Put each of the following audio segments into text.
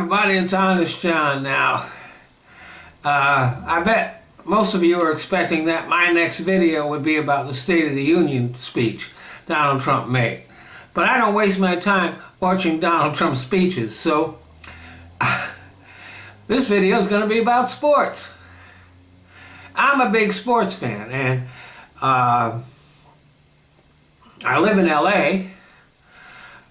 everybody, it's Honest John now. I bet most of you are expecting that my next video would be about the State of the Union speech Donald Trump made. But I don't waste my time watching Donald Trump speeches, so this video is going to be about sports. I'm a big sports fan, and I live in LA,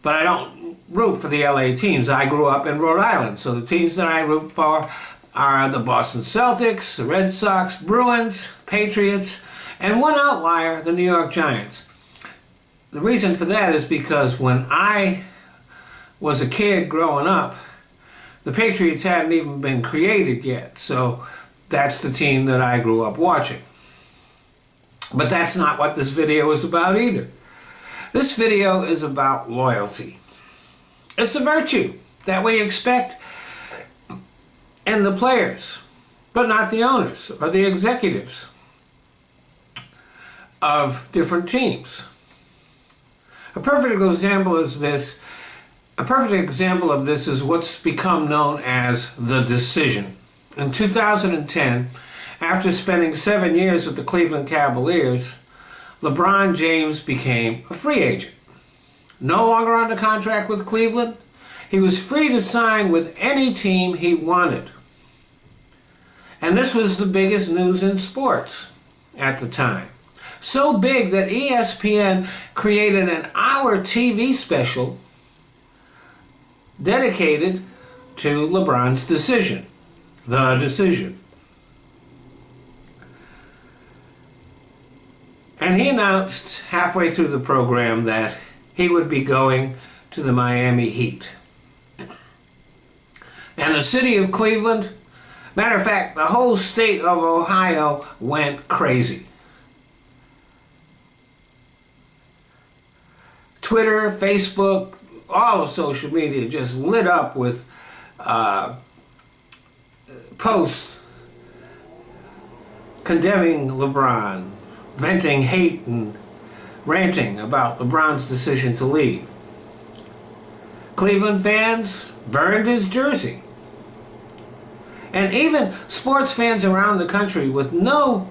but I don't root for the LA teams. I grew up in Rhode Island, so the teams that I root for are the Boston Celtics, the Red Sox, Bruins, Patriots, and one outlier, the New York Giants. The reason for that is because when I was a kid growing up, the Patriots hadn't even been created yet, so that's the team that I grew up watching. But that's not what this video is about either. This video is about loyalty. It's a virtue that we expect in the players, but not the owners or the executives of different teams. A perfect example of this is what's become known as the decision. In 2010, after spending 7 years with the Cleveland Cavaliers, LeBron James became a free agent. No longer under contract with Cleveland, he was free to sign with any team he wanted. And this was the biggest news in sports at the time. So big that ESPN created an hour TV special dedicated to LeBron's decision. The decision. And he announced halfway through the program that he would be going to the Miami Heat. And the city of Cleveland, matter of fact, the whole state of Ohio went crazy. Twitter, Facebook, all of social media just lit up with posts condemning LeBron, venting hate and ranting about LeBron's decision to leave. Cleveland fans burned his jersey. And even sports fans around the country with no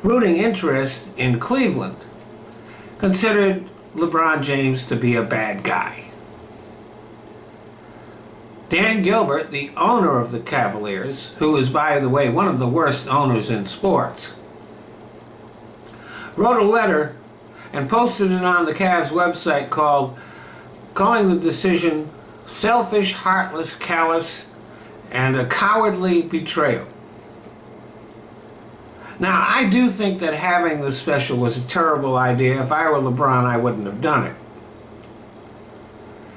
rooting interest in Cleveland considered LeBron James to be a bad guy. Dan Gilbert, the owner of the Cavaliers, who is, by the way, one of the worst owners in sports, wrote a letter and posted it on the Cavs website calling the decision selfish, heartless, callous, and a cowardly betrayal. Now, I do think that having the special was a terrible idea. If I were LeBron, I wouldn't have done it.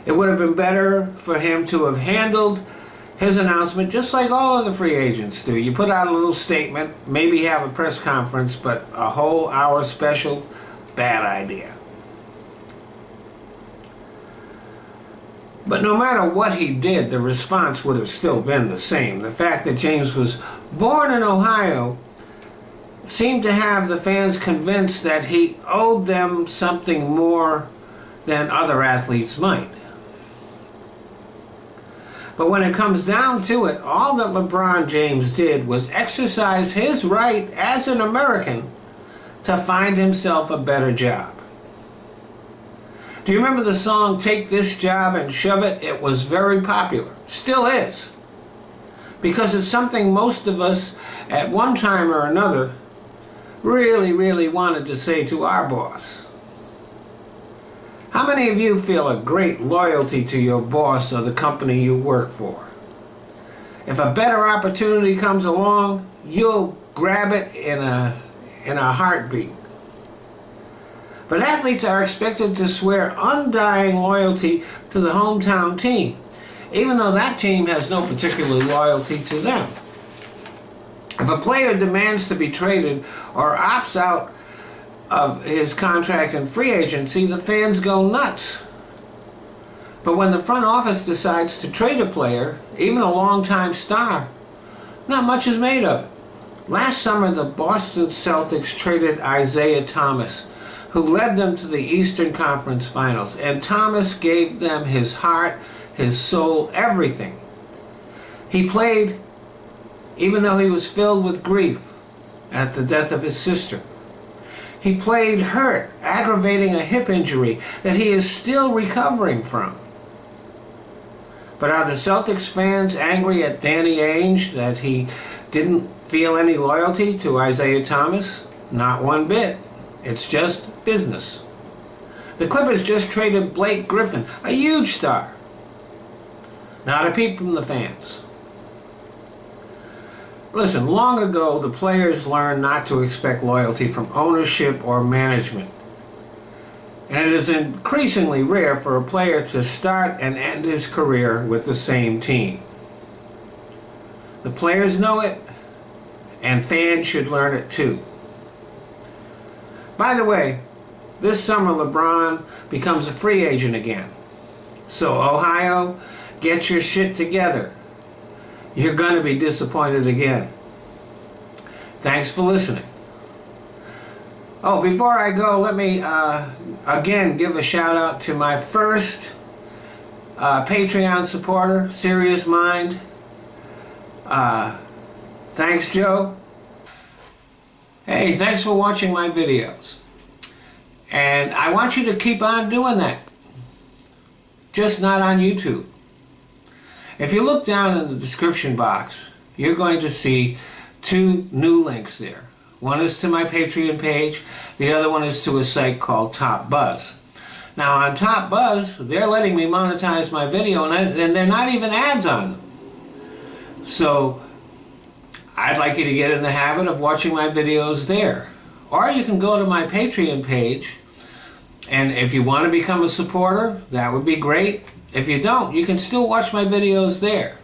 It would have been better for him to have handled his announcement just like all of the free agents do. You put out a little statement, maybe have a press conference, but a whole hour special, bad idea. But no matter what he did, the response would have still been the same. The fact that James was born in Ohio seemed to have the fans convinced that he owed them something more than other athletes might. But when it comes down to it, all that LeBron James did was exercise his right as an American to find himself a better job. Do you remember the song "Take This Job and Shove It"? It was very popular. Still is. Because it's something most of us at one time or another really wanted to say to our boss. How many of you feel a great loyalty to your boss or the company you work for? If a better opportunity comes along, you'll grab it in a heartbeat. But athletes are expected to swear undying loyalty to the hometown team, even though that team has no particular loyalty to them. If a player demands to be traded or opts out of his contract in free agency, the fans go nuts. But when the front office decides to trade a player, even a longtime star, not much is made of it. Last summer, the Boston Celtics traded Isaiah Thomas, who led them to the Eastern Conference Finals, and Thomas gave them his heart, his soul, everything. He played even though he was filled with grief at the death of his sister. He played hurt, aggravating a hip injury that he is still recovering from. But are the Celtics fans angry at Danny Ainge that he didn't feel any loyalty to Isaiah Thomas? Not one bit. It's just business. The Clippers just traded Blake Griffin, a huge star. Not a peep from the fans. Listen, long ago the players learned not to expect loyalty from ownership or management. And it is increasingly rare for a player to start and end his career with the same team. The players know it, and fans should learn it too. By the way, this summer LeBron becomes a free agent again. So Ohio, get your shit together. You're going to be disappointed again. Thanks for listening. Oh, before I go, let me again give a shout out to my first Patreon supporter, Serious Mind. Thanks, Joe. Hey, thanks for watching my videos. And I want you to keep on doing that. Just not on YouTube. If you look down in the description box, you're going to see 2 new links there. One is to my Patreon page, the other one is to a site called Top Buzz. Now on Top Buzz, they're letting me monetize my video and they're not even ads on them. So I'd like you to get in the habit of watching my videos there. Or you can go to my Patreon page, and if you want to become a supporter, that would be great. If you don't, you can still watch my videos there.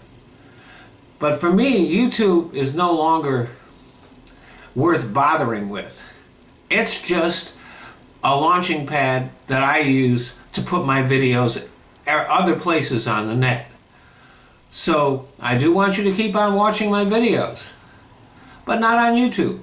But for me, YouTube is no longer worth bothering with. It's just a launching pad that I use to put my videos other places on the net. So I do want you to keep on watching my videos, but not on YouTube.